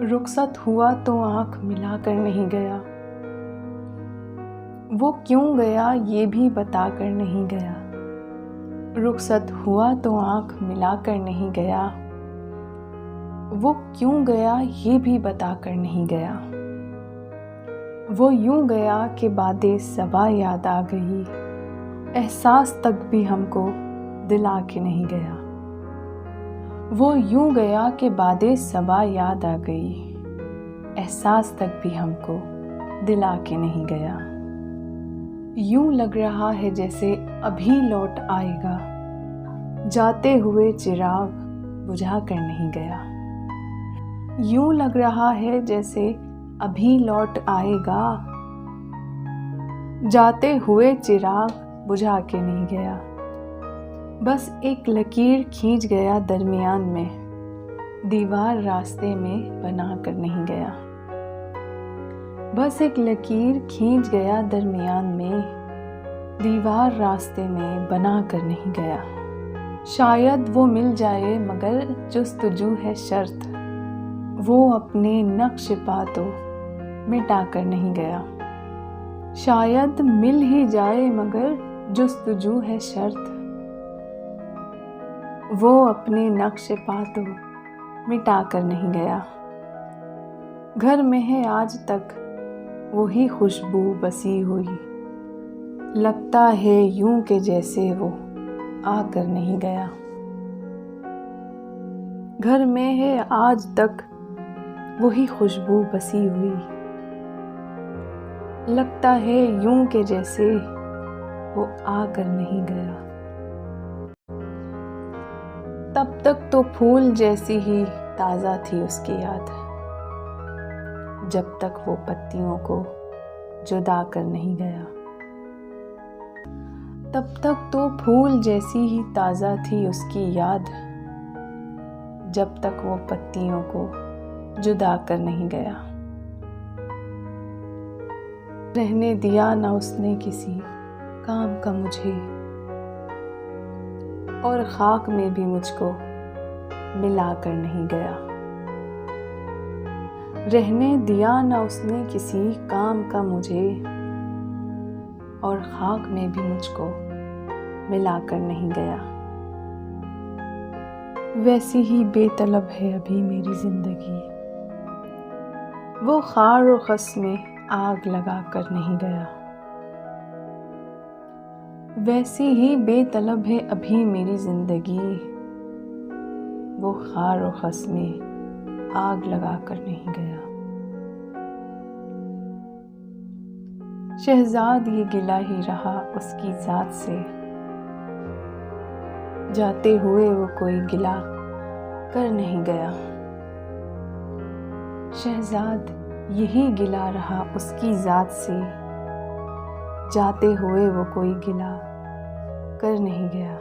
रुखसत हुआ तो आँख मिला कर नहीं गया। वो क्यों गया ये भी बता कर नहीं गया। रुखसत हुआ तो आँख मिला कर नहीं गया। वो क्यों गया ये भी बता कर नहीं गया। वो यूं गया कि बातें सबा याद आ गई। एहसास तक भी हमको दिला के नहीं गया। वो यूं गया कि बातें सबा याद आ गई। एहसास तक भी हमको दिला के नहीं गया। यूं लग रहा है जैसे अभी लौट आएगा। जाते हुए चिराग बुझा कर नहीं गया। यूं लग रहा है जैसे अभी लौट आएगा। जाते हुए चिराग बुझा के नहीं गया। बस एक लकीर खींच गया दरमियान में, दीवार रास्ते में बना कर नहीं गया। बस एक लकीर खींच गया दरमियान में, दीवार रास्ते में बना कर नहीं गया। शायद वो मिल जाए मगर जुस्तजू है शर्त, वो अपने नक्श पा तो मिटा कर नहीं गया। शायद मिल ही जाए मगर जुस्तजू है शर्त, वो अपने नक्श पा तो मिटा कर नहीं गया। घर में है आज तक वही खुशबू बसी हुई, लगता है यूं के जैसे वो आकर नहीं गया। घर में है आज तक वही खुशबू बसी हुई, लगता है यूं के जैसे वो आकर नहीं गया। तब तक तो फूल जैसी ही ताज़ा थी उसकी याद, जब तक वो पत्तियों को जुदा कर नहीं गया। तब तक तो फूल जैसी ही ताज़ा थी उसकी याद, जब तक वो पत्तियों को जुदा कर नहीं गया। रहने दिया ना उसने किसी काम का मुझे, और खाक में भी मुझको मिला कर नहीं गया। रहने दिया ना उसने किसी काम का मुझे, और खाक में भी मुझको मिला कर नहीं गया। वैसी ही बेतलब है अभी मेरी जिंदगी, वो खार और खस में आग लगा कर नहीं गया। वैसी ही बेतलब है अभी मेरी जिंदगी, वो खार और खस में आग लगा कर नहीं गया। शहजाद ये गिला ही रहा उसकी जात से, जाते हुए वो कोई गिला कर नहीं गया। शहजाद यही गिला रहा उसकी जात से, जाते हुए वो कोई गिला कर नहीं गया।